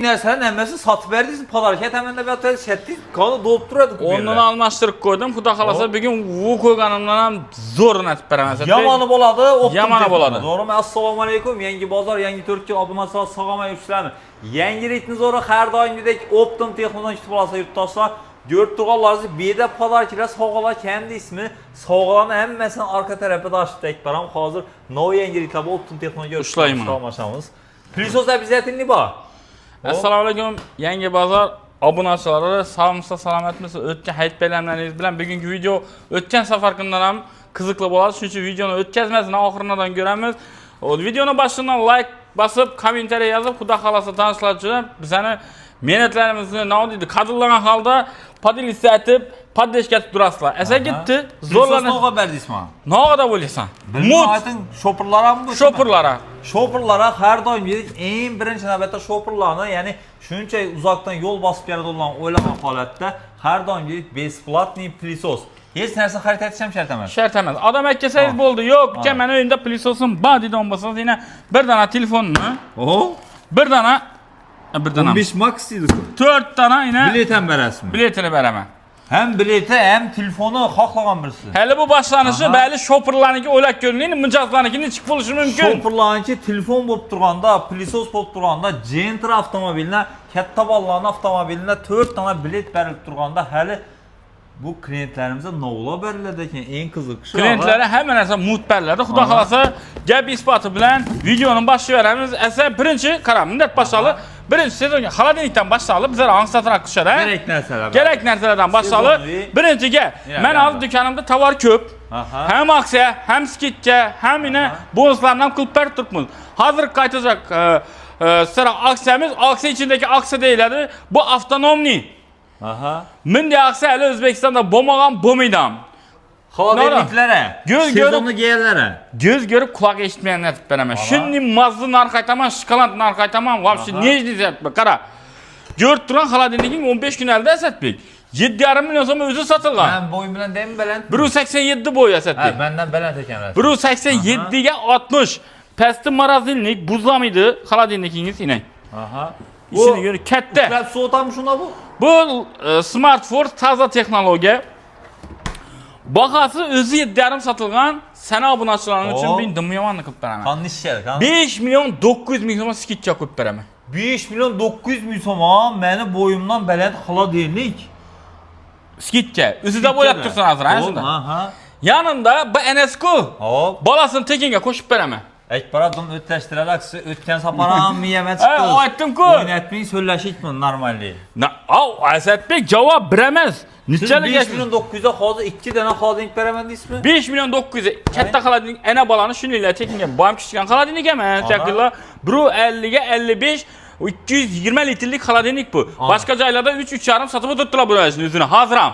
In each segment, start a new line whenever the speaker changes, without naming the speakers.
Nersen hemmesi satıverdiysin padarket hemen de bir atayı settiyiz. Kanı dolup duradı.
Ondan almashtırıp koydum. Xudo xolasa bugün bu koyganımdan ham zo'rini aytib beraman.
Yamanı boladı.
Yamanı boladı.
Doğru. Assalomu alaykum. Yangi bozor, yangi Turkiya obunachilar sog'lom yuribsizlarmi? Yangi ritni zo'ri har doimgidek Optim texnologiya kutib olasa yurtdoshlar. Görüp turganlarınızı bir de padarkiler sağlar kendi ismi. Sağlarını hemmesinin arka tarafı da açıp tek param. Hazır no yangi ritli Optim texnologiya
ushlayman.
Plisos da bize etinli bak.
Assalomu alaykum. Yangi bozor obunachilar, sog'misiz, salomatmisiz? O'tgan hayit bayramlaringiz bilan bugungi video o'tgan safarkundan ham qiziqli bo'ladi. Shuning uchun videoni o'tkazmasdan oxiridan ko'ramiz. O videoni boshidan like bosib, kommentariy yozib, xudo xolasa tanishlar uchun bizani menetlarimizni nima deydi, qadrlagan holda podilist etib, poddeşga etib turasizlar. Esa gitti, zo'rlanib.
Plisos nima berdingizmi?
Nog'ada bo'lasan.
Mut ayting, shopperlara mı bu?
Shopperlara.
Shopperlara her daim dedik, en birinchi navbatda shopperlarni, ya'ni shuncha uzoqdan yo'l bosib keladigan o'ylagan holatda har doim dedik, besplatniy plisos. Hech narsa xarid etish ham shart emas.
Shart emas. Odam aytsangiz bo'ldi, yo'q, uka meni uyimda plisosim bor deydigan bo'lsangiz, yana bir dona telefonni, bir dona
15 max deydi-ku.
4 dona yana
bilet ham berasizmi?
Biletini beraman.
Hem bileti hem telefonu xohlagan birisi.
Hali bu boshlanishi bali shopperlarniki o'ylab ko'ringlar, mijozlarnikini chiqib bo'lishi mumkin.
Shopperlarniki telefon bo'lib turganda, plisos bo'lib turganda, Gentra avtomobiline, katta ballarning avtomobiline 4 dona bilet berilib turganda hali bu klientlarimize navla beriladi ekan, eng qiziqi.
Klientlari hamma narsa mutballarda. Xudo xolasa gap isboti bilan videoni boshlayveramiz. Asa birinchi qarang, bunday boshlaylik. Birinchi sezonga xolodilnikdan boshlaylik. Bizlar angstatroq qilishadi. Kerak narsalardan boshlaylik. Birinchiga men hozir do'konimda tovar ko'p. Hem aksiya, hem skitga, hem yine bonuslarni ham qilib berib turibmiz. Hozir qaytacak sıra aksiyamiz, aksiya ichidagi aksiya deyiladi. Bu avtonomli. Mende aksiya hali O'zbekistonda bo'lmagan, bo'lmaydi.
Xolodilniklari, sezonni geyerlari.
Göz görüp kulak eshitmayan aytib beraman. Şimdi mazlı narx aytaman, şokolad narx aytaman. Vobshe nejdi deyapman. Qara. Ko'rib turgan xolodilniking 15 kun elde Asadbek. 7,5 million so'm o'zi sotilgan.
Men bo'yim bilan dem baland.
1.87 bo'y Asadbek.
Mendan baland ekan.
1.87 ga 60. Pastda morozinlik buzlamaydi xolodilnikingiz inang. İçini görün katta.
Ushab sovutammi shunda bu?
Bu Smart Force toza texnologiya. Bahası özü 7,5 satılgan, sana obunachilaring uchun men dimyomanni qilib beraman.
Qancha?
5 milyon 900 ming so'm skitcha qo'yib beraman.
5 milyon 900 ming so'm meni bo'yimdan baland xolodilnik.
Skitcha. O'zida bo'yab tursin hozir, ana shunda. Yanında bu NSQ. Bolasini tekinga qo'shib beraman.
Ekbaradım ötleştirerek ötken saparam miyeme çıktı.
Aytdim-ku.
Oynatmayın söyleşikmi normalliği.
Asadbek cevap beremez.
Siz 5 milyon 900'e hozir 2 tane xolodilnik beraman deysizmi?
5 milyon 900'e katta xolodilnik ana balani shuninglar tekinga boyam kichikkan xolodilnik emas. Yakilla 150 ga 55 220 litrlik xolodilnik bu. Başka joylarda 3-3,5 satib o'tirdilar bu o'zini hozir ham.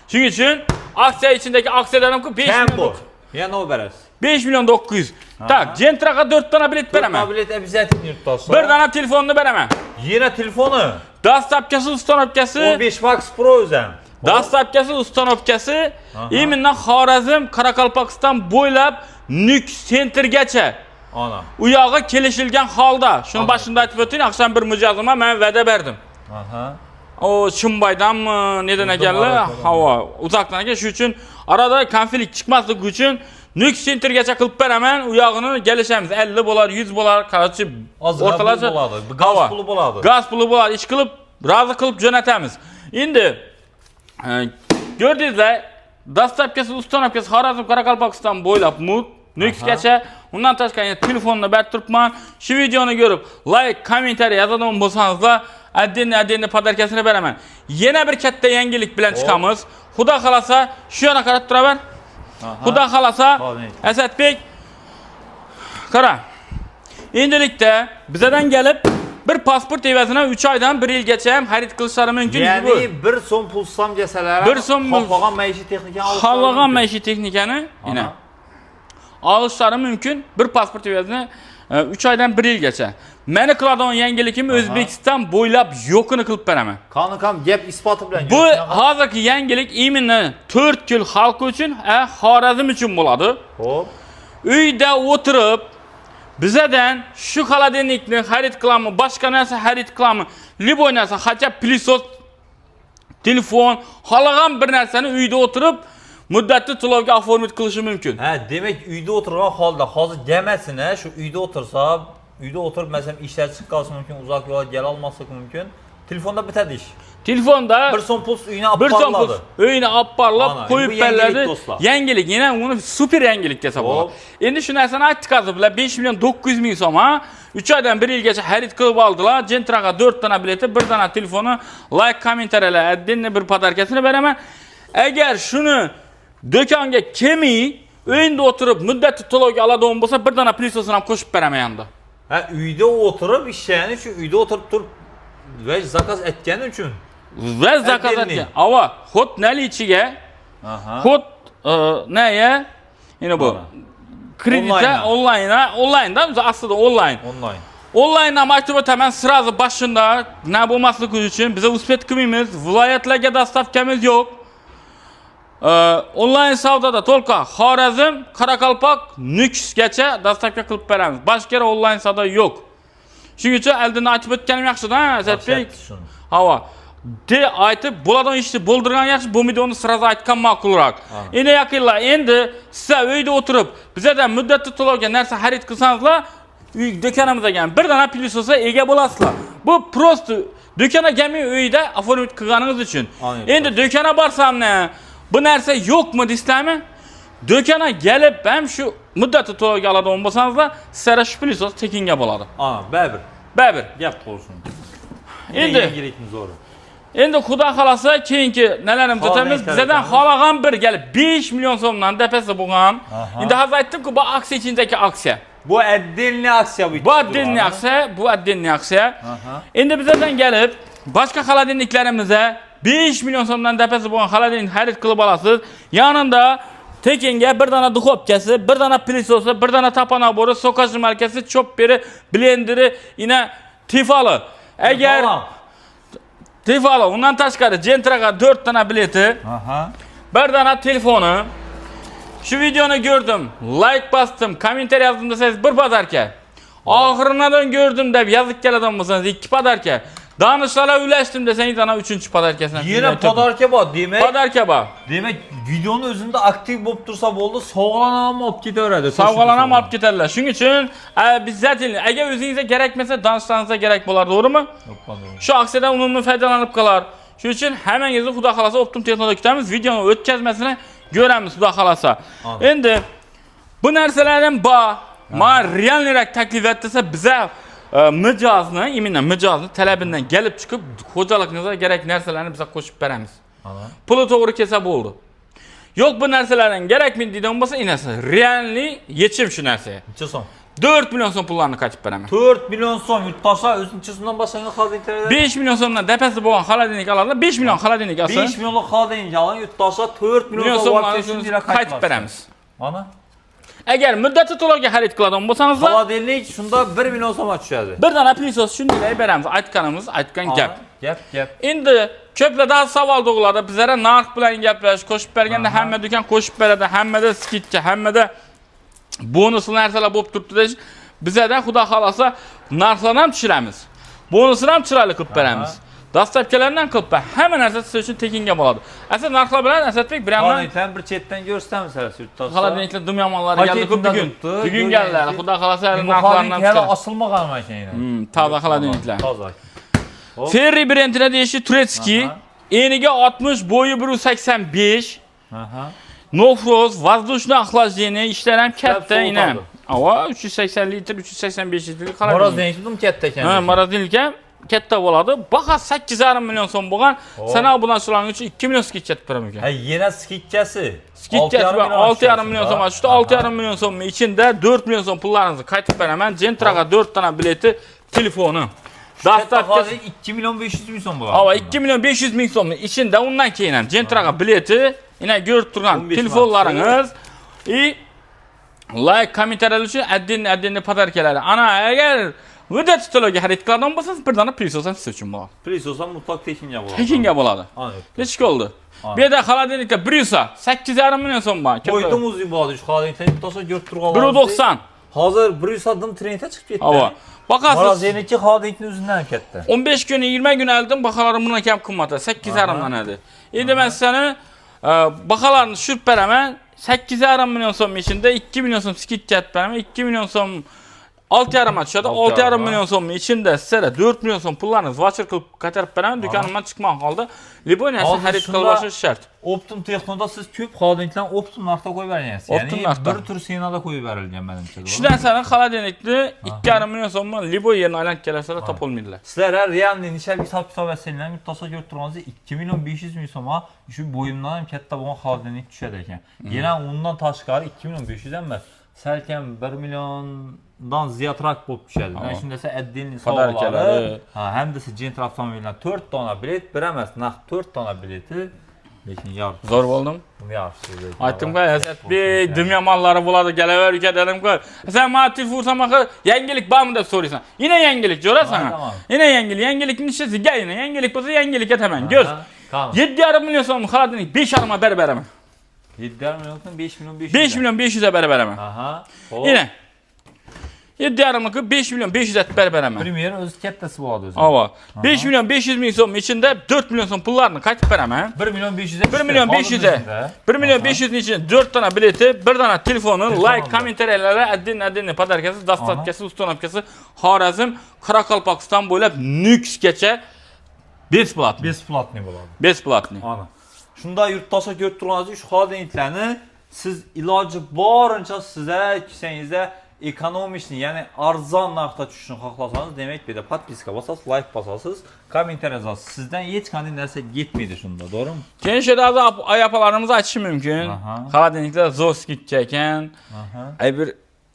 Shuning uchun aksiya ichidagi aksiyalarni 5 milyon.
Ya ne o beres?
5 milyon 900. Tak, Gentra'ga 4 tane bilet beraman.
4 bilet ebizetin yurtdoshlar.
Bir tane telefonunu beraman.
Yine telefonu.
Dastlabkasi, ustanovkasi.
15 Max Pro o'zim.
Dastlabkasi, ustanovkasi. Imindan Xorazm, Qoraqalpog'iston bo'ylab Nük Centergacha.
Ana.
U yoqqa kelishilgan holda. Shuni boshida aytib o'taylik, aqsham bir mijozimga men va'da berdim. O Chimbaydanmi, nedan ekanlar? Havo, uzoqdan ekan, shuning uchun arada konflikt chiqmasligi uchun Nük Centergacha qilib beraman. U yog'ini kelishamiz. 50 bo'lar, 100 bo'lar, qarachi o'rtalacha
bo'ladi. Gaz puli bo'ladi.
Gaz puli bo'ladi. Ish qilib, rozi qilib jo'natamiz. Endi ko'rdingizlar, dastlabkasi, ustanovkasi Xorazm, Qoraqalpog'iston bo'ylab Nuxgacha. Undan tashqari telefonni berib turibman. Shu videoni ko'rib, like, kommentariy yozadigan bo'lsangizlar, addenni podarkasini beraman. Yana bir katta yangilik bilan chiqamiz. Xudo xolasa, shu yana qarab turaver. Xudo xolasa, Asadbek qara. Endilikda bizadan kelib bir pasport evazini 3 oydan 1 yilgacha ham xarid qilishlari mumkin.
Ya'ni 1 so'm pul sam desalar, xohlagan maishiy texnikani olib
xohlagan maishiy texnikani olishlari mumkin. Bir pasport evazini 3 oydan 1 yilgacha. Meni qiladigan yangilikim O'zbekiston bo'ylab yo'qini qilib beraman.
Qanaqam gap isboti bilan.
Bu hozirgi yangilik imini 4 yil xalq uchun, Xorazm uchun bo'ladi. Uyda o'tirib Bizadan shu xolodilnikni xarid qilamiz, boshqa narsa xarid qilamiz. Liboy narsa, hatto plisot, telefon, xohlagan bir narsani uyda o'tirib muddatli to'lovga oformit qilishi mumkin.
Ha, demak uyda o'tirgan holda hozir gamasini shu uyda o'tirsa, uyda o'tirib masalan ishlar chiqqansi mumkin, uzoq yo'l kela olmasligi mumkin. Telefonda bitadi ish.
Telefonda
1 so'm pul uyini olib boradi.
Uyini olib borib, qo'yib beradi.
Do'stlar.
Yangilik, yana uni super yangilik desa bo'ladi. Endi shu narsani aytdik hozir bilan 5 million 900 ming so'm, ha? 3 oydan 1 yilgacha xarid qilib oldilar. Gentraga 4 dona bileti, 1 dona telefoni, like, kommentariyalar, отдельно bir podarkasini beraman. Agar shuni do'konga kelmay, uyinda o'tirib muddatli to'lovga oladigan bo'lsa, 1 dona plisosini ham qo'shib beraman endi.
Ha, uyda o'tirib ishlayni, shu uyda o'tirib turib va zakaz etgani uchun.
Va zakaz etgan. Ava, xod nali ichiga. Xod naya? Yana bu. Kreditda onlaynda aslida onlayn. Onlayndan maktub ataman sразу boshida nima bo'lmasligi uchun biz uspet qilmaymiz. Viloyatlarga dastavkamiz yo'q. Onlayn savdoda to'lqa Xorazm, Qoraqalpoq, Nukusgacha dastavka qilib beramiz. Boshqa onlayn savdo yo'q. Shuning uchun oldin aytib o'tganim yaxshi-da, Azatbek. Havo. De aytib bo'ladigan ishni bo'ldirgan yaxshi, bo'lmaydi uni sразу aytgan ma'qulroq. Endi yaqinlar, endi siz uyda o'tirib, bizdan muddatli to'lovga narsa xarid qilsangizlar, uy do'konimizga bir dona plisosga ega bo'lasizlar. Bu prosta do'kona kelmay uyda oformit qilganingiz uchun. Endi do'kona borsam-ne, bu narsa yo'qmi deysizlarmi? Do'kona kelib ham shu muddatli to'lovga oladigan bo'lsangizlar, sizlarga shu plisos tekinga bo'ladi. Babir. Gap qo'ysin. Endi yangilikimiz zo'r. Endi xudo xolasa keyingi nelarimizni o'tamiz. Bizdan xohlagan bir kelib 5 million so'mdan depasi bo'lgan. Endi hozir aytdim-ku, bu aksiya ichidagi aksiya.
Bu отдельный aksiya bu.
Bu отдельный aksiya. Endi bizdan kelib boshqa xolodilniklarimizga 5 million so'mdan depasi bo'lgan xolodilnik xarid qilib olasiz. Yanında tekinga bir dona duxovkasi, bir dona pilisosi, bir dona tapanabori, sokaj markasi, chopperi, blenderi, ina tifali. Agar tifali undan tashqari Gentraga 4 dona bileti, bir dona telefoni. Shu videoni ko'rdim, like bosdim, kommentariy yozdim desangiz bir podarka. Oxiridan ko'rdim deb yozib keladigan bo'lsangiz 2 podarka. Danışlara ulashdim desangiz ana 3-podarkasini.
Yana podarka bor, demak.
Podarka bor.
Demak, videoni o'zida aktiv bo'lib tursa bo'ldi, sovg'alanam olib ketaveradi.
Sovg'alanam olib ketadilar. Shuning uchun biz zaten agar o'zingizga kerakmasa, danışlaringizga kerak bo'lar, to'g'rimi? Shu aksiyadan unumli foydalanib qolar. Shuning uchun hammangizni xudo xolasa Optim Texnoda kutamiz. Videoni o'tkazmasini ko'ramiz xudo xolasa. Endi bu narsalarning bor. Men realnirak taklif etsa biza mijozni, imенно mijozni talabidan kelib chiqib, xo'jaligingizga kerak narsalarni biz qo'shib beramiz. Puli to'g'ri kelsa bo'ldi. Yo'q bu narsalardan kerakmi deydigan bo'lsa, inasi realni yechim shu narsa.
Necha so'm?
4 million so'm pullarni qaytib beraman.
4 million so'm yurtdoshlar o'zinchasidan boshlangan xolodilniklar.
5 million so'mdan depasi bo'lgan xolodilnik oladi. 5 million xolodilnik olsa,
5 millionlik xolodilnik olgan yurtdoshlar 4 million so'm
qaytib beramiz. Mana agar muddatli to'lovga xarid qiladigan bo'lsangizlar,
xolodilnik shunda 1 million so'mga tushadi.
Bir dona plisos shunday beramiz. Aytgan gap. Endi ko'plarda savol tug'iladi. Bizlara narx bilan gaplash, qo'shib berganda hamma do'kon qo'shib beradi, hammada skidcha, hammada bonus narsalar bo'lib turibdi deyish. Bizada xudo xolasa narxlarni ham tushiramiz. Bonusni ham chiroyli qilib beramiz. Dastavkalardan qilib hamma narsa siz uchun tekinga bo'ladi. Asal narxlar bilan Asadbek bir hamma
bir chetdan ko'rsatamiz yurtdoshlar.
Xolodilniklar dumyomonlari keldi bugun. Bugun keldilar. Xudo xolasa narxlarni ham
chiqaradi. Osilmagan ekan.
Toza xolodilniklar. Toza. Ferri brendine deyişi Turetski. Eniga 60, boyu 1.85. Nofroz, воздушный охлаждение işler hem katta yine. Ava 380 litr, 385 litr xolodilnik.
Morozinlikmi katta ekan.
Ha, morozinlik ham katta bo'ladi. Baqa 8,5 million so'm bo'lgan. Sana bundan so'rang uchun 2 million skit chatib beraman ekan.
Ha, yana skitchasi.
Skitchasi 6,5 million so'm. Shu 6,5 million so'mning ichida 4 million so'm pullaringizni qaytib beraman. Gentraga 4 dona bileti, telefoni.
Dastavkasi 2 million 500 ming so'm bo'ladi.
Ava 2 million 500 ming so'mning ichida undan keyin ham Gentraga bileti, yana ko'rib turgan telefonlaringiz, like, kommentariyalar uchun отдельный podarkalar. Ana agar muddatli to'lovga xarid qiladigan bo'lsangiz, bir dona plisos ham siz uchun bo'ladi.
Plisos ham mutlaq tekinga bo'ladi.
Tekinga bo'ladi. Hech bo'ldi. Bu yerda xolodilnikda 1.8,5 million so'm bor.
Qo'ydimizning bo'ladi shu xolodilniklarni to'sa ko'rib turganlar.
1.90.
Hozir 100 adım trendga chiqib ketdi.
Ava. Bakasız.
Morozeniki Xolodilnikni o'zidan ketdi.
15 gün, 20 gün aldım, bakalarım buna kam kımmata, 8,5'dan edi. Endi ben seni bakalarını düşürüp veremem, 8,5 milyon so'm içinde 2 milyon so'm skit jet veremem, 2 milyon so'm 6,5'a tushadi, 6,5 milyon so'm içinde sizlere 4 milyon so'm pullarınız voucher qilib qaytarib beraman, do'konimdan chiqmay qoldi. Liboy narsa xarid qilib shart.
Optum Texnoda siz ko'p xolodilniklarni Optum narxda qo'yib bergansiz.
Optum narxda.
Bir tur senada qo'yib berilgan menimcha.
Shundan sonra xolodilnikni 2,5 milyon so'mga Liboy yerini aylanib kelasizlar, topolmaydilar.
Sizlar realni nechalik hisob-kitob etsanglar, mutlaqo ko'rib turgansiz 2 milyon 500 ming so'mga shu bo'yimdan ham katta bo'lgan xolodilnik tushadi ekan. Yana undan tashqari 2 milyon 500 emas, salkam 1 milliondan ziyodroq bo'lib tushadi. Mana shunda esa отдельный sovg'alari, hamda siz Gentra avtomobildan 4 dona bilet, bir emas, naq 4 dona bileti. Lekin yaxshi.
Zo'r bo'ldim.
Yaxshi.
Aytdim-ku, Asadbek, dunyo mollari bo'ladi, kelaver uka dedim-ku. Sen menga telefon samaqa yangilik bormi deb so'raysan. Yine yangilik jo'rasan. Yine yangilikni ishasiga, yine yangilik bo'lsa yangilik aytaman. Ko'z. 7,5 milyon so'm xolodilnik 5,5 ma beraman.
7,5 milyon 5 milyon 500.
5 milyon 500 'e beraman.
Aha.
Yine 7,5'ı 5 milyon 500 et beraman.
Premier o'zi kattasi bo'ladi o'zi.
Ava. 5 milyon 500 ming so'm içinde 4 milyon so'm pullarni qaytib beraman.
1 milyon 500'e.
1 milyon 500'e. 1 milyon 500'ün için 4 tane bileti, 1 tane telefonu, like, komentariyelere, adin podarkası, dastatkası, ustanopkası, Xorazm, Qoraqalpog'iston bo'ylab Nukusgacha besplatni.
Besplatni bo'ladi.
Besplatni.
Ana. Shunda yurtdoshlar ko'rib turganingizdek, shu xolodilniklarni siz iloji boricha sizlar kisangizda ekonomishni, ya'ni arzon narxda tushishni xohlasangiz, demak bu yerda podpiska bosasiz, like bosasiz, kommentariy yozasiz. Sizdan hech qanday narsa yetmaydi shunda, to'g'rimi?
Keyin shu yerda ayapalarimizni aytish mumkin. Xolodilniklar zo'r skitcha ekan. Ay bir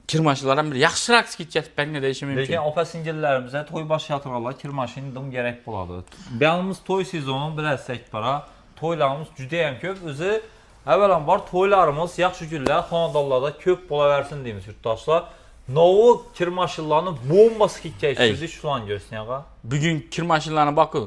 kirmashilar ham bir yaxshiroq skitcha etibni deyishim mumkin.
Lekin opa-singillarimiz to'y bosh yatırganlar kirmashin dim kerak bo'ladi. Biz to'y sezoni bilasizlar para, to'ylarimiz juda ham ko'p. O'zi avvalambor to'ylarimiz yaxshi kunlar xonadonlarda ko'p bo'laversin deymiz yurtdoshlar. Novu kirmashinlarni bomba skitcha ishlaydi shularni ko'rsanglar.
Bugun kirmashinlarni boqib,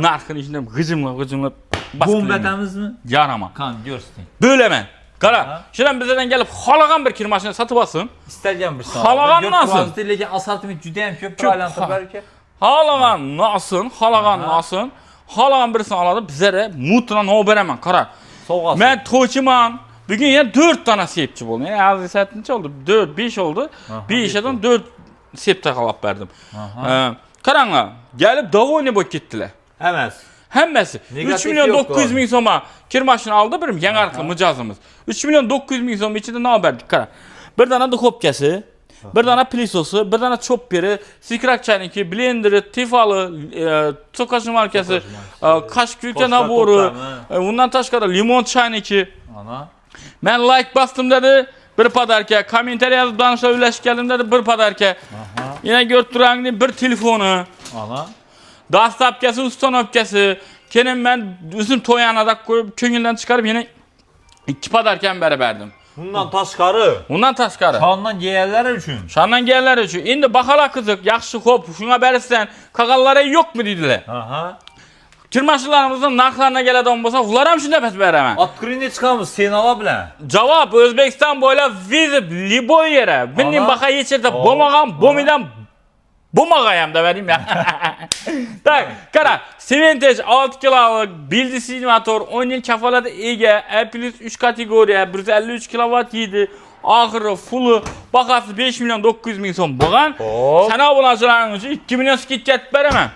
narxini ishini g'ijimlab
bombatamizmi?
Yarama.
Qan ko'rsating.
Bo'laman. Qara, shundan bizdan kelib xolagan bir kirmashina sotib olsin.
Istalgan bir soat.
Xolagan olsin.
Lekin assortiment juda ham ko'p aylantirib bergan.
Xolagan olsin, xolagan olsin. Xolagan birisini oladi, bizlere mutuna no beraman. Qara.
Sovg'asi.
Men to'ychiman. Bugün ya 4 tane sepçi oldu. Yani az sepçi oldu. 4, 5 oldu. Bir işeden 4 sepçi kalap verdim. Karanla gelip davoni boy gittiler.
Emas.
Hemmesi. 3 milyon 900 bin soma kirmaşını aldı birim. Yeni arkalı mıcazımız. 3 milyon 900 bin soma içinde ne verdik kara? Bir tane duhopkası, bir tane plisosu, bir tane çopperi, sikrak çayınki, blenderi, tifalı, çokaşı markası, kaş külke naboru, bundan taşkara limon çayınki.
Ana.
Ben like bastım dedi, bir padarka, komentari yazıp danışla birleşik geldim dedi, bir padarka. Yine gördüğün bir telefonu.
Ana.
Dastapkası, ustanopkası. Kenim ben üzüm toyana da koyup köngülden çıkarıp yine 2 padarken beraberdim.
Bundan taşkarı.
Bundan taşkarı.
Şandan geyerler için.
Şandan geyerler için. Şimdi bakala kızık, yaxşı hop, şuna beristen, kakallara yok mu dediler.
Aha.
Kirmaşılarımızın narxlarına geledi olmasa, ular ham şunda pes beraman.
Atkırını çıkamız sen ala bilen.
Cevap Özbekistan boyla vizip Liboy yere. Bildiğin baka geçirdi, bomağam, bomidan bomağayam da vereyim ya. Tak, kara, Sevintage 6 kiloluk bildiğiniz motor, 10 yıl kafalatı ege, E+3 kategoriya, 153 kW yedi. Ahırı, fullu, bakası 5 milyon 900 bin son boğan. Sana bulacıların için 2 milyon skit jet veremem.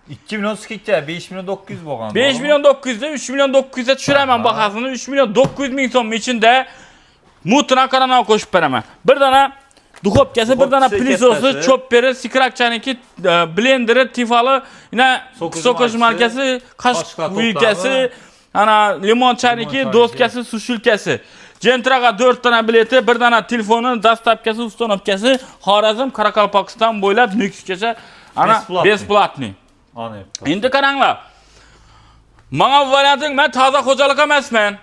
2 milyon skitçe 5 milyon 900 boğan.
5 milyon 900'de 3 milyon 900'e düşüremem bakasını. 3 milyon 900 bin son içinde mutuna karana koşup veremem. Bir tane duhopkası, bir tane plisosu, çopperi, sikrak çayınki, blenderi, tifalı, yine sokuş markası, kaş ülkesi, limon çayınki, dostkası, suşülkesi. Gentraga 4 tane bileti, bir tane telefonu, dastapkası, ustanopkası, Xorazm, Qoraqalpog'iston bo'ylab Nukusgacha besplatni. Endi qaranglar. Menga varianting, men toza xo'jalik emasman.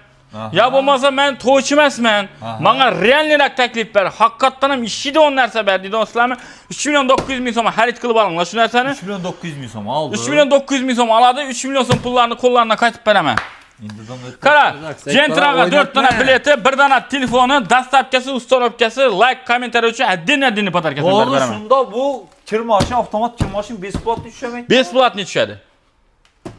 Ya bo'lmasa men to'ychi emasman. Menga realliroq taklif ber. Haqiqatdan ham ishida o'n narsa ber deydi do'stlarmi? 3 milyon 900 bin so'm xarid qilib olinglar shu narsani.
3 milyon 900 bin so'm oldi.
3 milyon 900 bin so'm oladi, 3 milyon so'm pullarni qo'llarına qaytib beraman. Qara, Gentraga 4 dana bileti, 1 dana telefonu, dastavkasi, ustanovkasi, like, kommentariy uchun adini podarkasini berib
Doğru,
beraman.
şunda bu kirmaşın, avtomat kirmaşın besplatlı düşemek.
Besplatni tushadi.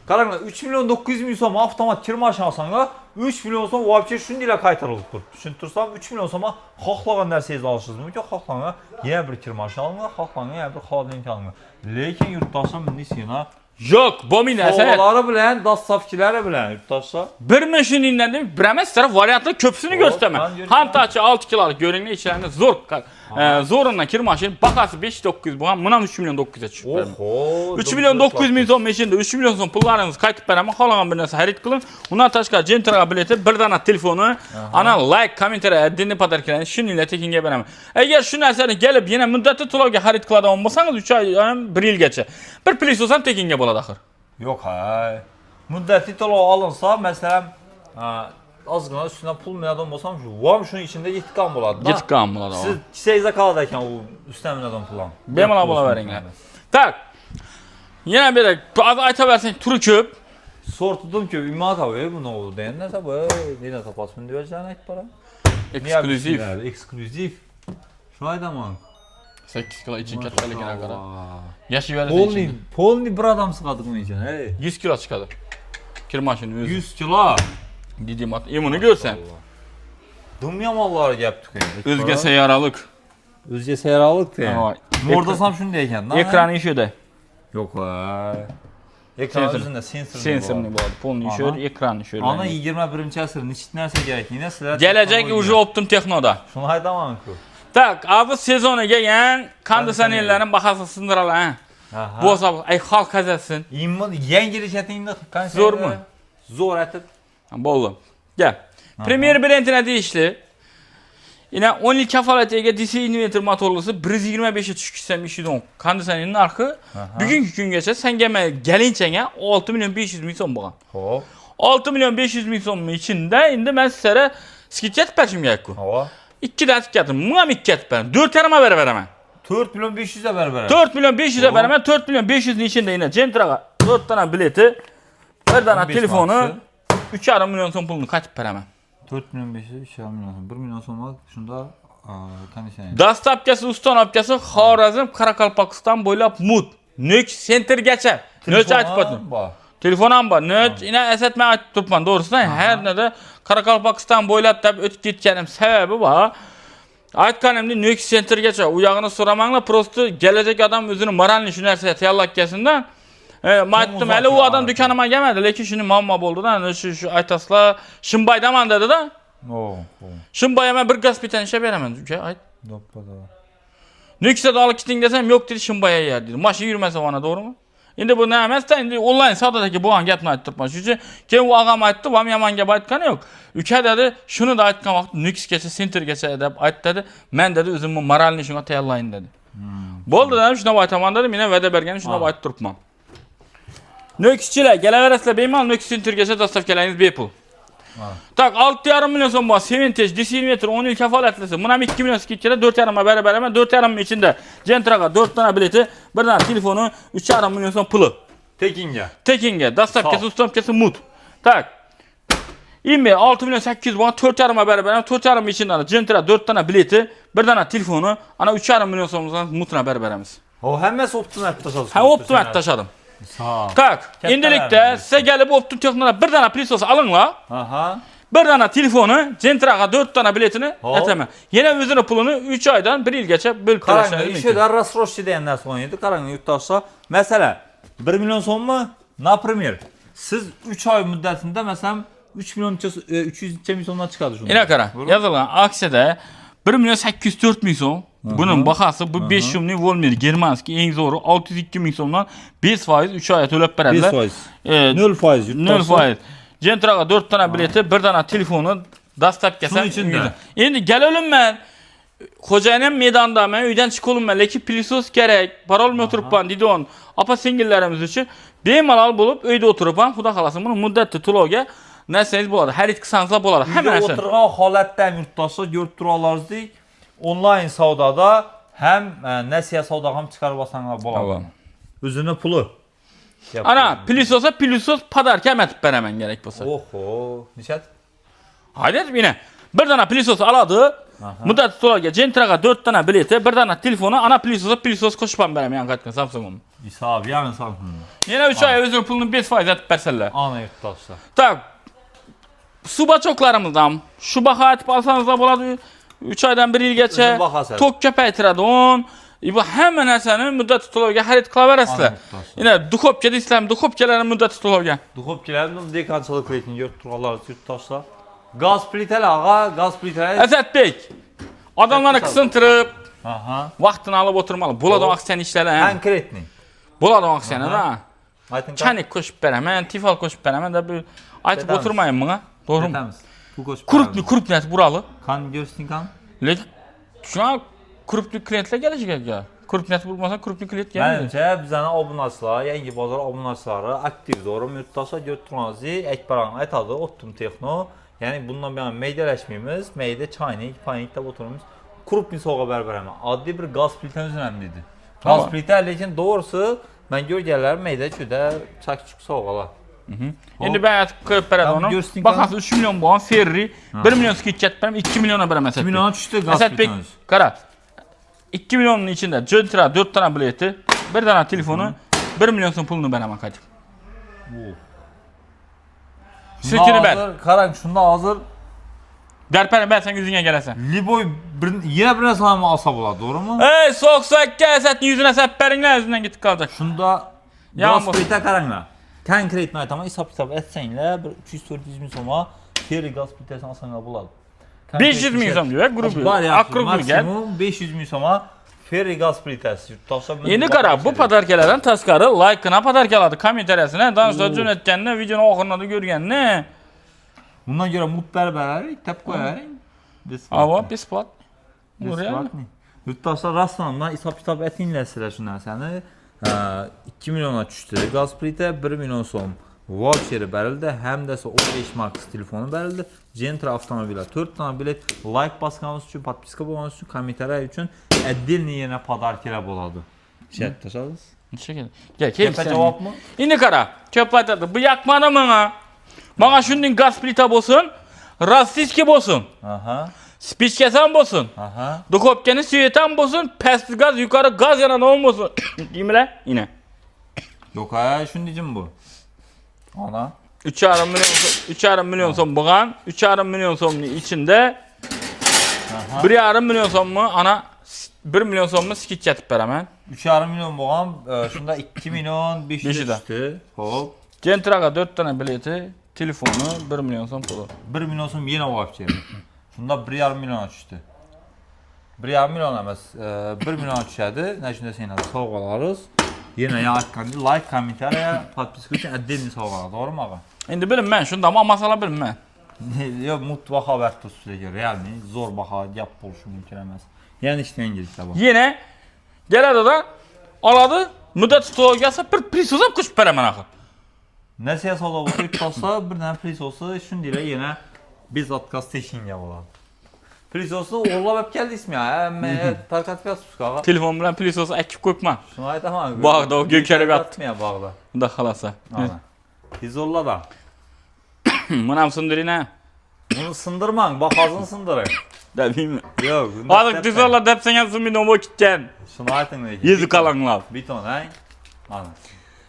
Qaranglar, 3 milyon 900 ming so'm avtomat kirmaşın alsanglar, 3 milyon so'm vobche shunday qaytarilib turibdi. Tushuntirsam, 3 milyon so'm xohlagan narsangizni olishingiz mumkin. Xohlagan yana bir kirmaşın alinglar, xohlagan yana bir xodimlik alinglar. Lekin yurtdoshlar bunday sena
Yo'q, bo'lmaydi asal.
sovg'alari bilan, dastavkilari bilan yurtdoshlar.
Bir mashiningdan deb bir emas, taraf variantlar ko'psini ko'rsataman.
ben görüyorum.
Hamtachi 6 kilolik ko'ringlar, ichlarida zo'r. Zo'rindan kirmashin, bahasi 5-900 bo'lgan, bunam 3 milyon 900 ga tushib berdi.
Oho.
3 milyon 900 ming so'm mashinada 3 milyon so'm pullaringizni qaytib beraman. Xohlagan bir narsa xarid qiling. Undan tashqari Gentraga bileti, bir dana telefoni, ana like, kommentariy, adini podarkalarni shuningdek tekinga beraman. Agar shu narsani kelib yana muddatli to'lovga xarid qiladigan bo'lsangiz 3 oy, 1 yilgacha bir plyus ham tekinga bo'ladi axir.
Yok hay. Müddetli to'lov alınsa, mesela azgına üstüne pul minadon olsam şu, vam şunun içinde yetkan bo'ladi.
Yetkan bo'ladi.
Siz kiseyizde kalad ekan o üstüne minadon pulan.
Bemalol bo'laveringlar. Tak. Yana bir ayta bersang turi ko'p.
Sortudum ki ümmet abi bunu oldu deyin neyse bu neyden tapasmın diyeceğini ayıp para.
Eksklyuziv.
Eksklyuziv. Şu aydaman.
8 kilo için kattaligine qara. Yashayveradi içinde.
Polni bir adam sıkadık mı için?
100 kilo chiqadi. Kirmashin o'zi.
100 kilo.
Dedim at. Buni ko'rsan.
Dünya malları yaptık.
O'zga sayyoralik.
Özge seyralık diye.
Voy.
Mordasam şunu ekan.
Ekrani ishida.
Yok vay. Ekran
Sensor.
özünde sensorli.
Sensorli bo'ladi. Polni ishor, ekran ishor.
Ana 21-asr neçit narsa kerak. Yine sizlar.
Kelajak уже optim texnoda.
Şunu haydaman ku.
Tak, avgust sezoniga yan konditsionerlarning bahasi sindiralar.
Aha.
Bu hisob ay xalq qazasin.
İmmun yengilişetingni
Zo'rmi?
Zo'r etib.
Bo'ldi. Gel. Premier brendine deyishli. Yine 10 yil kafolatiga ega DC inverter motorlusi 125 ga tushib ketsam ishidon. Konditsionerning narxi bugungi kungacha senga galinchanga 6 milyon 500 ming so'm bo'lgan.
Hop.
6 milyon 500 ming so'm ichida endi men sizlarga skit etib berishim kerak-ku.
Hop.
2 dan skitdim. Bunga 2 etib beraman. 4 yarama berib beraman.
4 milyon 500'e beraber.
4 milyon 500'e beraman. 4 milyon 500'ning içinde yine Gentraga 4 tane bileti, 1 tane
15
telefonu,
markası.
3,5 milyon so'm pulni qaytib beraman.
4 milyon 500, 3 milyon so'm. 1 milyon so'm bak şunda konditsioner.
Dastavkasi, ustanovkasi Xorazm, Qoraqalpog'iston bo'ylab mud. Nök sentergacha. Nöch aytib o'tdim. Telefon ham bor. Nöch ina esatmay aytib turibman, to'g'risi. Har nada Qoraqalpog'iston bo'ylab deb o'tib ketganim sababi bor. Aytganimda Nök sentergacha u yog'ini so'ramanglar, prosta kelajak odam o'zini moralni shu narsaga tayyorlab kelsindan. Aytdim, hali u odam do'konimga kelmadi, lekin shuni muammo bo'ldi-da. Shu aytasizlar, Shimbaydaman dedi-da. Shimbayga bir gospital ishab beraman, uka, ayt.
Doppada.
Nöksada olib keting desam, yo'q dedi, Shimbayga yer dedi. Mashina yurmasa ona, to'g'rimi? Endi bu nima emas-da, endi onlayn savdodagi bo'lgan gapni aytib turibman. Shuning uchun keyin u og'am aytdi, "Vam yomon gap aytgani yo'q. Uka dedi, shuni da aytgan vaqt Nöksgacha, sentergacha deb aytdi dedi. Men dedi, o'zimni moralni shunga tayyorlayin dedi." Bo'ldi-da, shuna aytaman dedi. Meni va'da bergan shuna aytib turibman. Nökschilar, kelaverasizlar, bemalol Nöks sentergacha dastavkalaringiz bepul. Tak 6,5 milyon so'm bor. Sevintage, DC inverter 10 yil kafolatlisi. Buni ham 2 milyon skitchada 4,5 ga beraman. 4,5 ming ichida Gentraga 4 tane bileti, 1 tane telefoni, 3,5 milyon so'm puli.
Tekinga.
Tekinga, dastavkasi, ustanovkasi mut. Tak. İmmi 6 milyon 800 bor, 4,5 ga beraman. 4,5 ming ichida Gentra 4 tane bileti, 1 tane telefoni, ana 3,5 milyon so'mdan mutuna beraveramiz.
O hammasi optim tashadim.
Ha, optim tashadim.
Sağ.
Tak, endilikda sizga kelib optim texnodan 1 tane plyus alinglar.
Aha.
1 tane telefonu, Gentraga 4 tane biletini aytaman. Yana o'zini pulini 3 oydan 1 yilgacha bo'lib
Qarang,
to'lashingiz
ishida rasroshchi degan narsa o'ynaydi. Qarang, yurtdoshlar, mesela 1 milyon so'mmi? Например, siz 3 oy muddatida mesela 3 milyon 300 ming so'mdan chiqadi shunda.
Ina qara, yozilgan aksiyada 1 milyon 804 ming so'm. Buning bahasi bu 5 so'mning Volmer Germanskiy eng zo'ri 602 ming so'mdan 5% 3 oyga to'lab beradilar.
5%. 0% yurtdoshlar.
0%. Gentraga 4 tane bileti, 1 tane telefonu, dastavkasi.
Şunun içinde.
Endi gelelim men. Xo'jayinim maydonda, men uydan chiqolim, lekin plyusos kerak. Parolmay o'tiribman deydi on. Apa singillarimiz uchun bemalol bo'lib uyda o'tiribman. Xudo xolasa buni muddatli to'lovga narsangiz bo'ladi. Xarid qilsangiz bo'ladi. Hamma narsa.
O'tirgan holatda yurtdoshlar ko'rib turganlaringizdek, onlayn savdoda ham nasiya savdo ham chiqarib olsanglar bo'ladi. O'zini puli. Yap.
Ana pilisos padarka əmətib bərəmən gerek bolsa.
Oho, neçət?
Haydi yine. Bir dana pilisos aladı. Müddət tutulaga Gentraga 4 dana bileti, bir dana telefonu, ana pilisos koşupan bərəm yan qaytqın Samsung'un.
İsab, yani Samsung.
Yine 3 ay özür pulunu 5% atıb bərsələr.
Ana yurttaşsa.
Tak. Suba çoklarımızdan şu baha atıb alsanız da buladı. 3 aydan 1 il geçe.
Özün baxasən.
Tok köpəytirədi on. Bu həmən əsənin müddət tutulaga xərit qıla verəsilər. Yine Dukhopke de istəyəm, Dukhopkelerin müddət tutulaga.
Dukhopkelərin dekançılıq reytingi yurtturğalar yurttaşsa. Gaz plitəli ağa, gaz plitəli.
Əsət Bey, adamları qısıntırıb,
Aha.
vaxtını alıb oturmalı. Buladı aksen işləri, hə?
Konkretni.
Buladı aksiyonu da.
Aytın
Çanik koşup verəmən, tifal koşup verəmən də bir aytıb
Dedəmiz.
oturmayın buna. Doğru mu?
Dedəmiz. Bu koşu.
Krupni buralı.
Kan görsün kan.
Şu an krupni klientlə gələcək ya. Krupni bulmasa krupni klient gəlmir.
Məncə bizənə abunasılar, Yengi Bazar abunasıları aktiv doğru yurttaşa götürülənizi Əkbaran aytadı, Optum Texno. Yani bundan bir an meydələşməyimiz, meydə çaynik, panikdə oturumuz. Krupni soğuğa bərabərəmə. Adli bir gaz plitən önemlidir. Gaz plitə, lekin doğrusu mən görgələr meydə küdə çak-çuk soğuqalar.
İndi ben koyup verədim
Tamam,
onu.
görsün
Baxasın 3 milyon bu an Ferri, 1 milyon skitchet verəm, 2 milyona verəm Əsət
2
Bey.
milyona düşdü gaz
Əsət Bey,
plitəniz.
qara. 2 milyonun içində Gentra 4 tane bileti, 1 tane telefonu, 1 milyon son pulunu verəm Akadip. Sirkini ver.
Karan şunda hazır.
Dərpərim ben sen yüzüne gələsən.
Liboy yine bir salamı alsa bular, doğru mu?
Ey soğuk gel Əsətin yüzünə səppərinlə özündən gittik qalacaq.
Şunda
Yağmur.
gaz plitə qaranla. Konkretini aytama isap etsənlə bir 300-400 min soma Ferri gaz plitəsini alsanlar bular.
500 min som diyor grubu.
Var ya,
Akrubu gel.
maksimum 500 min soma Ferri gaz plitəsi.
Yeni qara bu padarkalardan tasqarı like-ına padarkaladı kommentariyasına danışda cönətkəninə videonu oxuruna da görgəninə.
Bundan görə mutlar bərərik, təp qoyarıq.
Ava besplat. Bu real.
Yurttaşlar rastlanımdan isap kitab ətinlə sələşinlər səni. 2 milyona düşdü gaz plitə, 1 milyon som voucheri bərildi, həm dəsə 15 mark telefonu bərildi. Gentra avtomobilə 4 tane bilet, like basqanınız üçün, podpiska olmanız üçün, kommentariya üçün əddilni yenə padarkilə boladı. Şəhətləşədiniz?
Şəkil. Gəl,
Kəpə cavab mı?
İndi qara, köplaydadı. Bu yakmadı mı? Bana şunun gaz plita bolsun, rastiski bolsun,
Aha,
spiçkəsən bolsun,
aha.
Dukhopkeni süyetan bolsun, pəstli gaz, yukarı gaz yanan olmasın. Değil mi lan? Yine.
Yok ha, şunu diyeceğim bu. Ana.
3,5 milyon son buğan, 3,5 milyon sonun içinde
Aha.
1,5 milyon son mu ana 1 milyon son mu skit yatıb bərəmən.
3,5 milyon boğam, şunda 2 milyon 500
Beşi də.
düştü. Hop.
Gentraga 4 tane bileti, telefonu 1 milyon son pulu.
1 milyon son yine vaf çevirdi. Şunda 1,5 milyona düştü. 1,5 milyon emas, 1 milyona düşədi. Nə üçün də sənə soğuk alarız. Yine ya atkandı, like, kommentariya, podpiska üçün əddilini soğuk alar. Doğru mu ağa?
İndi bilin mən, şunda ama masala bilin mən.
Yok, mutlu haber tutsuyor. Real mi? Zor baha, yap oluşu mümkün emas. Yani işleyen gelirse bu.
Yine gələdi da aladı, müddət tutulacaqsa bir prisoza kuş bərəmən axı.
Ne siyasi olsa bu tutsa bir tane pris olsa şimdi ile yine biz podcast teşhin yapalım. Pris olsa orla hep geldi ismi ya. Tarkat biraz tuskağa.
Telefon bilan prisoza əkib qoyma.
Şunu ayet ama.
Bağda o gökəli qat.
Atmaya bağda.
Da xalasa.
Ana. Biz orla da.
Mənam sındırına.
Bunu sındırman, bak ağzını sındırın.
Da bilmem.
Yok.
Azıq dizorla dəpsən yazsın bir nomo kitcən.
Şunu ayetin ne?
Yüzü kalanlar.
Bir ton hay. Ana.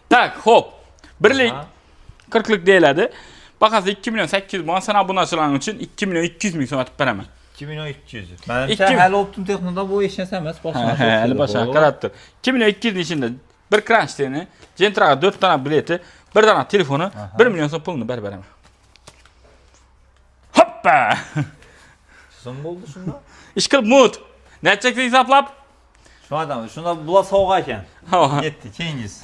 Tak hop. Birlik
Aha.
40'lık deyildi. Bakası 2 milyon 800 bana sana bunu açılan için 2 milyon 200 milyon son atıp veremem.
2 milyon 300. Benim
2
hələ Optum Texnoda bu işləsəməz.
Əli başa qarattır. 2 milyon 200'ün içinde bir crunch deyini, Gentraga 4 tane bileti, bir tane telefonu, 1 milyon son pulunu ver veremem. Hoppa!
Sun oldu şunda.
İşkıl mut. Ne edeceksin hesaplap?
Şu adam, şunda bula soğuqayken.
Hava.
Yetti, Cengiz.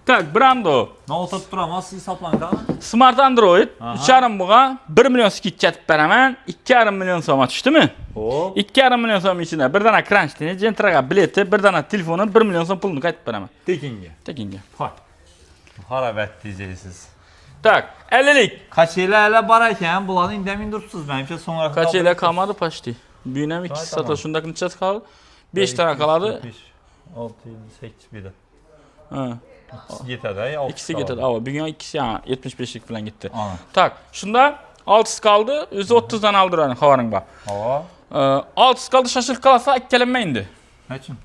Tak, Brando.
Ne oturup duramaz, hesaplan kanı.
Smart Android.
Aha.
3,5 buğa 1 milyon skit çatıb veremem. 2,5 milyon soma düştü mü?
Hop.
2,5 milyon som içinde bir tane crunch deyini, Gentraga bileti, bir tane telefonu, 1 milyon som pulunu qaytıb veremem.
Tekinge.
Tekinge.
Hay. Harabət diyeceksiniz.
Tak, 50'lik.
Kaç elə barayken bulanı indemin durupsuz. Benimce sonra...
Kaç ile kalmadı paşti. Büyünem 2 sata
Tamam.
şundakini çat kaldı. 5 tane kaladı.
6, 7, 8 bir de.
Ha.
Yetadi,
İkisi getadi. Ava, bugun ikkisi ya 75lik bilan getdi.
Ana.
Tak, shunda 6 qoldi. O'zi 30 dan aldiradi, xabaring bor.
Ava.
6 qoldi, shashilib qolsa ikkalanma endi.
Nechun?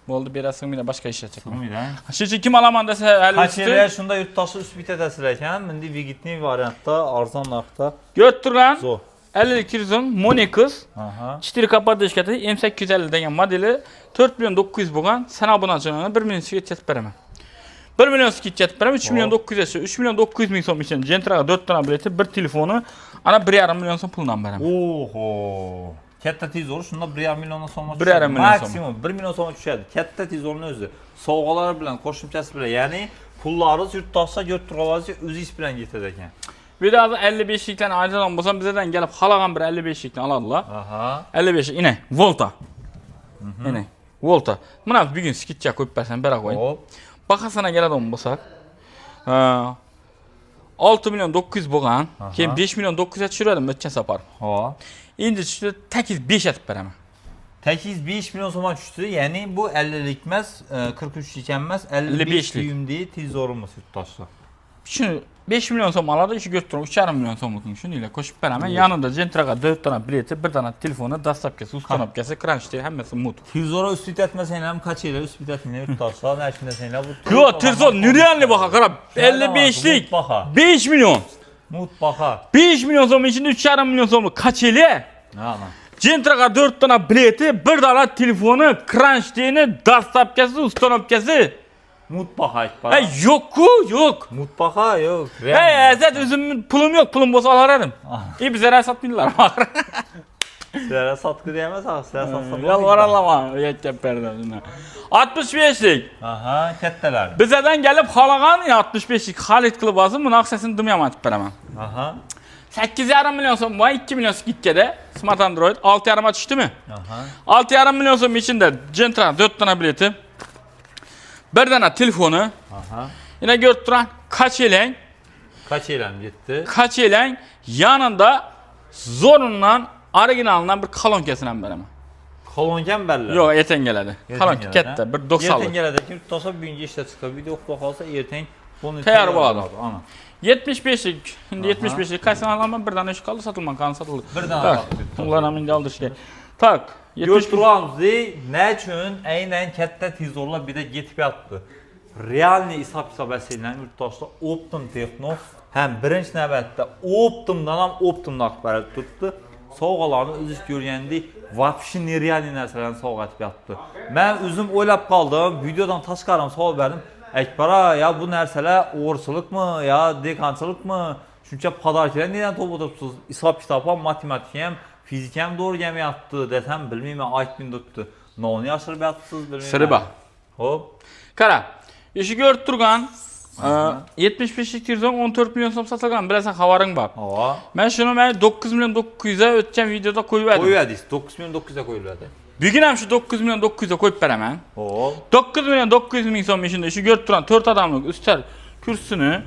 Bo'ldi, berasizmi, meni boshqa ish aytacak.
Bilmaydi.
Shuncha kim olaman desa, hali
Qanchalar shunda yurtdoshi üst bitetasilar ekan, bunday vigitniy variantda, arzon narxda.
Ko'rib turgan
Zo.
50 kirzum Monix
Aha.
4K podeshkati M850 degan modeli 4 million 900 bo'lgan. Sana obunachini 1 million ga yetkazib beraman. 1 million ga yetkazib beraman. 3 million 900 3 million 900 ming so'm uchun Gentraga 4 dona bileti, bir telefoni, ana 1,5 million so'm puldan beraman.
Oho. Katta tezor shunda 1,5 million so'mga
1,5 million so'm.
Maksimum 1 million so'mga tushadi. Katta tezorning o'zi. Sovg'alar bilan, qo'shimchasi bilan, ya'ni pullaringiz yurtdoshda ko'rib turganingizcha o'zingiz bilan ketadi ekan.
Bir daha 55'likten ayrılan bolsam bizden gelip halagan bir 55'likten aladılar.
Aha.
55 yine Volta. Yine Volta. Buna bir gün skitçe koyup versen bırak koyun.
Hop.
Bakasana geledim bolsak. 6 milyon 900 bolgan. Keyin 5 milyon 900 tushirdim o'tgan safar.
Ha.
Endi tushdi 8-5 atib beraman.
8-5 milyon so'mga tushdi. Ya'ni bu 50'lik emas, 43'lik emas,
55'lik.
55'lik düyümli tezorimiz yurtdoshda.
Shuni 5 milyon so'm oladi, ishi ko'rib turib 3,5 milyon so'mlikni shuninglar qo'shib beraman. Yanında Gentraga 4 dona bileti, 1 dona telefoni, dastavkasi, ustanobkasi, kranchti, hammasi mut.
Tezora üst bitetmasanglar ham qanchalar üst bitetinglar yurtdoshda, nashunda sanglar bu.
Yo, Tirzon nerealni baha qarab. 55'lik. 5 milyon.
Mutbaqa.
5 milyon so'm içinde 3,5 milyon so'mlik qacheli?
Ana.
Gentraga 4 dona bileti, 1 dona telefoni, kranchtini, dastavkasi, ustanobkasi.
Mutbaqa aytpa.
Yo'q-ku, yo'q.
Mutbaqa yo'q.
Azat o'zim pulum yo'q, pulum bo'lsa olardim. Bizlar satmaydilar.
Sizlar sotqi deymiz, sizlar sotsa.
Yalvaralama, yetkazib berdim. 65'lik.
Aha, kattalar.
Bizdan gelip halagan 65'lik Xalit qilib olsin, buni aksiyasini dumyam aytib beraman.
Aha.
8,5 milyon so'm va 2 milyon gitgada Smart Android 6,5 ma tushdimi?
Aha.
6,5 milyon so'm içinde Gentra 4 dona bileti, 1 dona telefoni,
Aha.
yine ko'rib turan kachelang,
Kachelam ketdi.
kachelang yanında zorundan originalidan bir kolonkasini ham beraman.
Kolongan berlar.
Yo'q, ertaga keladi. Kolonka katta, bir 90
Ertaga keladi. Yurtdoshda bugungi ishda chiqib video o'qib qolsa, ertaga buni
tayyor bo'ladi.
Ana.
75'lik. Şimdi 75'lik kaçını alaman, bir tane iş kaldı, satılman kanı satıldı.
Bir tane
tak.
kaldı.
Bunlar hemen aldırışga. Tak.
Ko'rib turamiz, ne uchun aynan katta tezorlar bir de ketib yotdi. Realniy hisob asaylan yurtdoshda Optim Techno ham birinchi navbatda Optimdan ham Optim narxlari turibdi. Sovg'alarni o'zingiz ko'rgandek, вообще nerealniy narsalarni sovg'a etib yotdi. Men o'zim o'ylab qoldim, videodan tashqari savol berdim. Akbara, ya bu narsalar o'g'irchilikmi, ya dekanchilikmi? Shuncha podarkalar neden to'p o'tiribsiz? Hisob kitob ham, matematika ham, fizika ham o'rganyapti desam, bilmayman, aytmin debdi. Noni yashirib yotibsiz, bilmayman.
Siri bor.
Xo'p.
Qara. Ishi ko'rib turgan 75'lik Tirzon 14 milyon so'm sotilgan, bilasan xabaring bor.
Ha.
Men shuni 9 milyon 900 ga o'tgan videoda qo'yib berdim.
Qo'yadingiz, 9 milyon 900 ga qo'yiladi.
Bugun ham shu 9 milyon 900 ga qo'yib beraman.
Xo'p.
9 milyon 900 ming so'm ishinde ishi ko'rib turan 4 odamlik ustal kursini,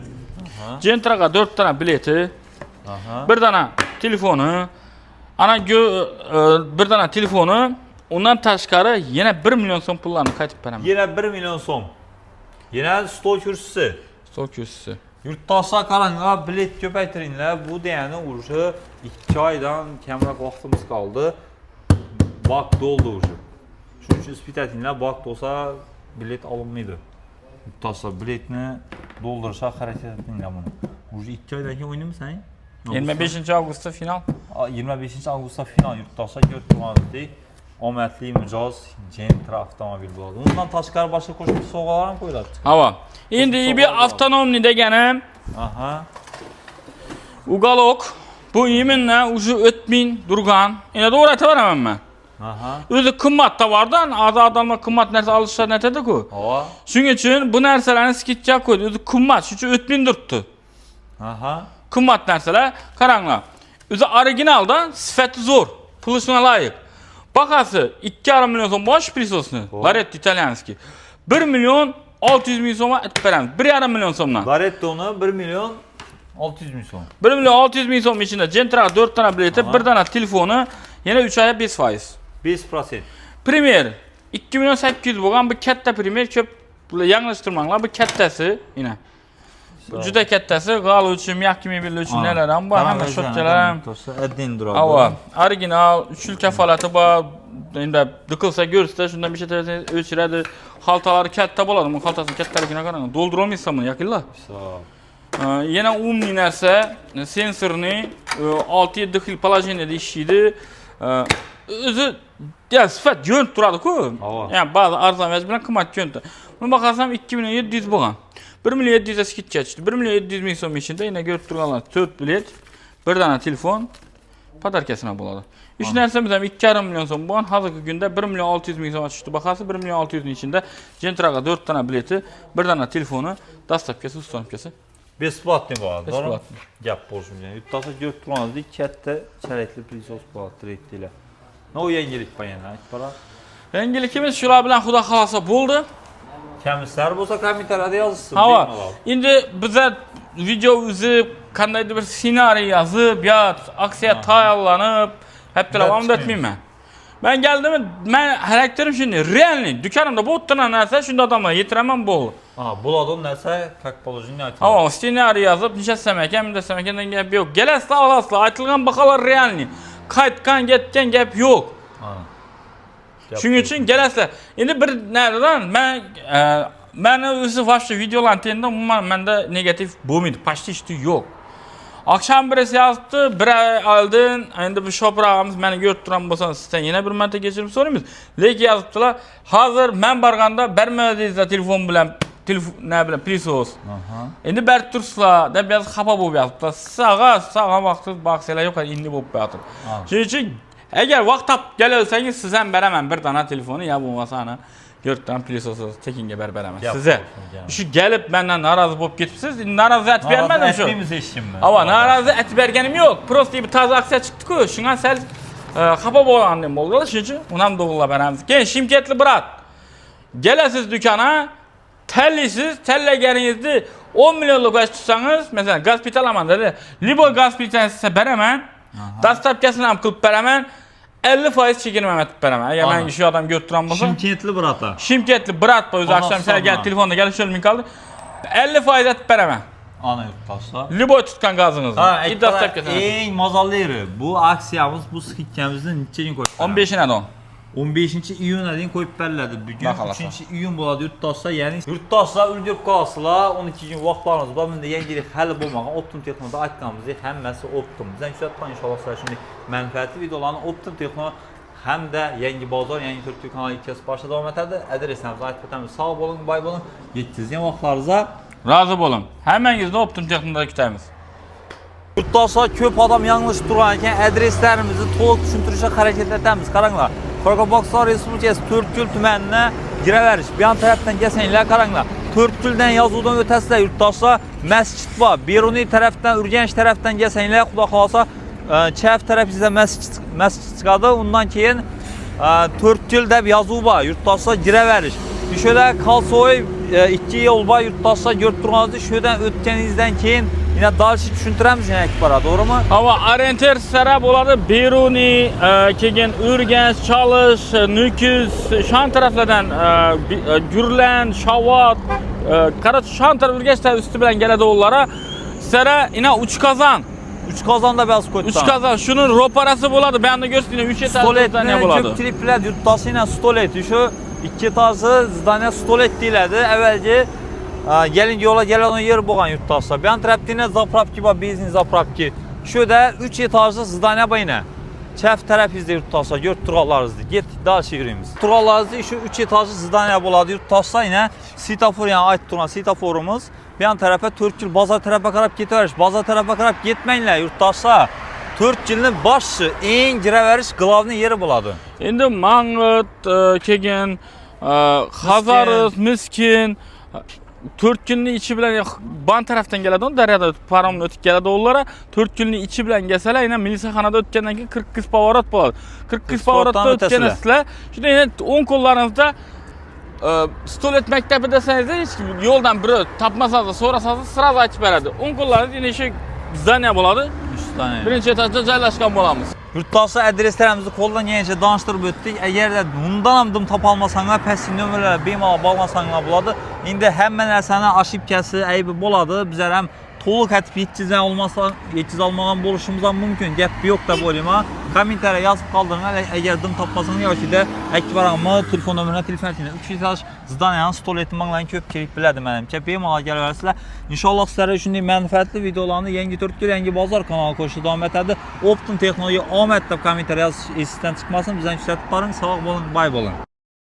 Gentraga 4 dona bileti,
Aha.
1 dona telefoni, ana 1 dona telefoni, undan tashqari yana 1 milyon so'm pullarni qaytib beraman.
Yana 1 milyon so'm. Yana stol kursisi.
Stol kursisi.
Yurtdoshlar qaranglar, bilet ko'paytiringlar. Bu degani o'sha 2 oydan kamroq vaqtimiz qoldi. Vaqt doldi o'sha. Shuning uchun ispitatinglar, vaqt bo'lsa bilet olinmaydi. Yurtdoshlar biletni doldurishga harakat etinglar buni. O'sha 2 oydan keyin o'ynaymiz, sen?
25 avgustda final.
25 avgustda final yurtdoshlar ko'rib turganimizdek omadli mijoz Gentra avtomobil bo'ladi. Undan tashqari boshqa qo'shimcha sovg'alar ham qo'yiladi.
Hava. Endi bir avtonomni deganim.
Aha.
Ugalok. Bu yeminle ucu ötmin durgan. Yine doğru aytaveraman men.
Aha.
O'zi qimmat tovardan, odamlar qimmat narsa olishdan aytadi-ku.
Hava.
Shuning uchun bu narsalarni skitcha qo'ydi. O'zi qimmat, shuning uchun o'tmin turibdi.
Aha.
Qimmat narsalar, qaranglar. O'zi originaldan sifati zo'r, pulishga loyiq. Bahası 2,5 milyon so'm bosh prisosni. Barretto italyanskiy. 1 milyon 600 ming so'mga aytib beramiz. 1,5 milyon so'mdan.
Barrettoni 1 milyon 600 ming so'm.
1 milyon 600 ming so'm içinde Gentra 4 tane bileti, 1 tane telefonu, yine 3 aya 5%.
5%.
Premier 2 milyon 800 bo'lgan bu katta Premier ko'p Bular yanglıştırmanglar, bu kattasi, yine. Bu juda kattasi, g'al uchun, miyakimi bil uchun nelar ham bor, hamma shotkalar ham.
Adin duradi.
Ava, original, 3 yil kafolati bor. Endi diqilsa ko'rsa, shundan bir şey o'chiradi. Xaltalari katta bo'ladi. Bu xaltasini kattaligini qarang. Doldira olmaysan buni, yakilla. Yana umumniy narsa, sensorni 6-7 xil положениеda ishlaydi. O'zi ya sifat jo'nt turadi-ku. Ya'ni ba'zi arzon bilan qimmat jo'nt. Buni baqasam 2700 bo'lgan. 1.700 ga skidka tushdi. 1.700 ming so'm ichida yana ko'rib turganlar 4 bilet, bir dana telefon podarkasina bo'ladi. Üç narsamiz ham 2,5 million so'm bo'lgan. Hozirgi kunda 1.600 ming so'm tushdi. Bahasi 1.600 ning ichida Gentraga 4 dana bileti, bir dana telefoni, dastavkasi, ustanobkasi.
Besplatniy bo'ladi.
Besplatniy.
Gap bo'lsin. Yurtdagi ko'rib turganingizdek katta charakli prisos bo'ladi direktlar. No yangilik yana aytib bora.
Yangilikimiz shular bilan xudo xolasa bo'ldi.
Kamsizlar bo'lsa kommentariyada yozsin.
Hava. Endi bizlar video uzib, qandaydir bir ssenariy yozib, yo aksiya tayyorlanib, hep devam etmayman. Ben geldim, ben xarakterim shunday, realniy. Dükanımda bu o'ttiran narsa shunday odamlar yetiraman bo'ldi.
Bo'ladi narsa, как положение aytadi.
Hava, ssenariy yozib, nishasam ekan, bundasam ekan gap yo'q. Kelasizlar, olasizlar, aytilgan baholar realniy. Qaytgan, ketgan gap yo'q. Shuning uchun kelasizlar. Endi bir narsadan meni o'zi vaqtda videolarni tenda umuman menda negativ bo'lmaydi, почти что yo'q. Akşam birisi yazdı, bir ay oldin, endi bu shoprog'imiz meni ko'rib turan bo'lsangiz, sizdan yana bir marta kechirim so'raymiz. Lekin yozibdilar, hozir men borganda bermadingizlar telefon bilan, prisos. Endi berib tursizlar deb yozib xafa bo'lib yozibdilar. Sağa vaqtingiz baqsanglar yo'q, endi bo'lib qo'yadi. Shuning uchun agar vaqt topib kelsangiz, siz ham beraman bir dana telefoni, ya bo'lmasa ana 4 tane prisos tekinga beraman size. Şu gelip benden narazı bo'lib ketibsiz, narazı et bermedim şu.
Etmeyimiz eşimmi?
Ama narazı et bergenim yok. Prosto bir taze aksiya çıktı-ku. Şuna sel xafa bo'lganim bo'ldi. Shuning uchun unam doğulla beramiz. Keyin Shimkentli brat. Gelesiz dükkana, tellisiz, tellaganingizda 10 milyonlik ish tutsangiz, mesela Gaspital aman dedi. Libo Gaspital size beraman. Dastavkasini ham qilib beraman. 50% chegirma etib beraman. Agar men shu odam ko'rib turan bo'lsa.
Shimkentli brata.
Shimkentli brat o'zi akşam sel gel telefonda gelip şöyle kaldı. 50% etib beraman.
Ana yurtdoshlar.
Libo tutgan gazınızı.
Eng mazali yeri bu aksiyamiz, bu skitkamizni necha kun qo'yib
15'ine don.
15-iyunga deyin qo'yib beriladi. Bugun 3-iyun bo'ladi yurtdoshlar. Ya'ni yurtdoshlar ulgurib qolasizlar. 12 kun vaqtlarimiz bor. Bunda yangilik hali bo'lmagan Optim Texnoda aytganimizdek hammasi Optim. Bizdan kuzatgan inshaalloh sizlar shunday manfaatli videolarni Optim Texno hamda yangi bozor, yangi Turkiya kanali ikkisi boshida davom etadi. Adresimizni aytib o'tamiz. Sog' bo'ling, boy bo'ling. Yetkazgan vaqtlaringizda
razı bo'lin. Hammangizni Optim Texnoda kutamiz.
Yurtdoshlar ko'p odam yanglishib turgan ekan, adreslarimizni to'liq tushuntirishga harakat etamiz. Qaranglar. Qoraqalpog'iston Respublikasi To'rtko'l tumanini giraverish. Bu yon tarafdan kelsanglar, qaranglar. To'rtko'ldan yozuvdan o'tasizlar yurtdoshlar. Masjid bor. Beruniy tarafdan, Urganch tarafdan kelsanglar, xudo xolasa, chap tarafingizda masjid chiqadi. Undan keyin To'rtko'l deb yozuv bor. Yurtdoshlar giraverish. Shunda Kalsoy 2 yo'l bor yurtdoshlar ko'rib turganingizdek, shudan o'tganingizdan keyin yine dalşı tushuntiramiz yana ekbara, to'g'rimi?
Ama orienter sara bo'ladi, Beruniy, keyin Urganch, Chalish, Nukus, shan taraflardan Gurlan, Shavot, qarach shan taraf Urganch üstü bilan keladi ulara. Sara yine 3 qozon.
3 qozonda bas qo'ydi.
3 qozon, shuni ro'parasi bo'ladi. Bu yerda ko'rsatgan 3 etajli zdaniya bo'ladi.
Ko'pchilik biladi, yurtdoshlar stolet, shu 2 etajli zdaniya stolet deyiladi. Avvalgi gelin yola gelen yer bo'lgan yurtdoshlar. Bu yon tarafda yana zapravki bor, benzin zapravki. Shuda 3 etajli zdaniya bor yana. Chap tarafingizda yurtdoshlar, ko'rib turganlaringizni. Ketdik, dalshi yuramiz. Turganlaringizni shu 3 etajli zdaniya bo'ladi yurtdoshlar, yana svetofor, yani aytib turgan svetoforimiz. Bu yon tarafa To'rtko'l bozor tarafiga qarab ketaverish. Bozor tarafiga qarab ketmanglar yurtdoshlar. To'rtko'lning boshi, eng giraverish glavniy yeri bo'ladi.
Endi Mang'it, keyin Xazaris, Miskin, To'rtko'lning ichi bilan ban tarafdan keladi, daryoda paromni o'tib keladi ulara. To'rtko'lning ichi bilan kelsalar, yana milisaxonada o'tgandan keyin 40 pоворот bo'ladi. 40 pоворotda o'tganingizda, shunda yana o'ng qo'llaringizda stolet maktabi desangiz, hech kim yo'ldan biri topmasangiz, so'rasangiz, sirasi aytib beradi. O'ng qo'llaringiz yana shu zdaniya bo'ladi. Birinchi etajda joylashgan bo'lamiz.
Yurttaşlar adreslərimizi qoldan gələcək danışdırıb ötdük. Əgər də bundan ham dım tapa almasanlar, pəs nömrələrə bemalol bağlasanlar buladı. İndi həmmə nərsəni aşibkəsi, əybi boladı. Bizlər həm to'liq aytib yetkazgan olmasa, yetkazolmagan bo'lishimiz ham mumkin. Gap yo'q deb o'ylayman. Kommentariya yozib qoldiringlar. Agar dim topmasangiz yoki-da Akbaramni telefon nomerini telefon qiling. 3 etaj zdaniyaning stoleti manglarini ko'pchilik biladi menimcha. Bemalol kelaverasizlar. Inshaalloh sizlarga shunday manfaatli videolarni yangi Turkiya yangi bozor kanali ko'rishni davom etadi. Optim texnologiya omad deb kommentariya yozish esdan chiqmasin. Bizdan kuzatib boring. Sog' bo'ling, bay bo'ling.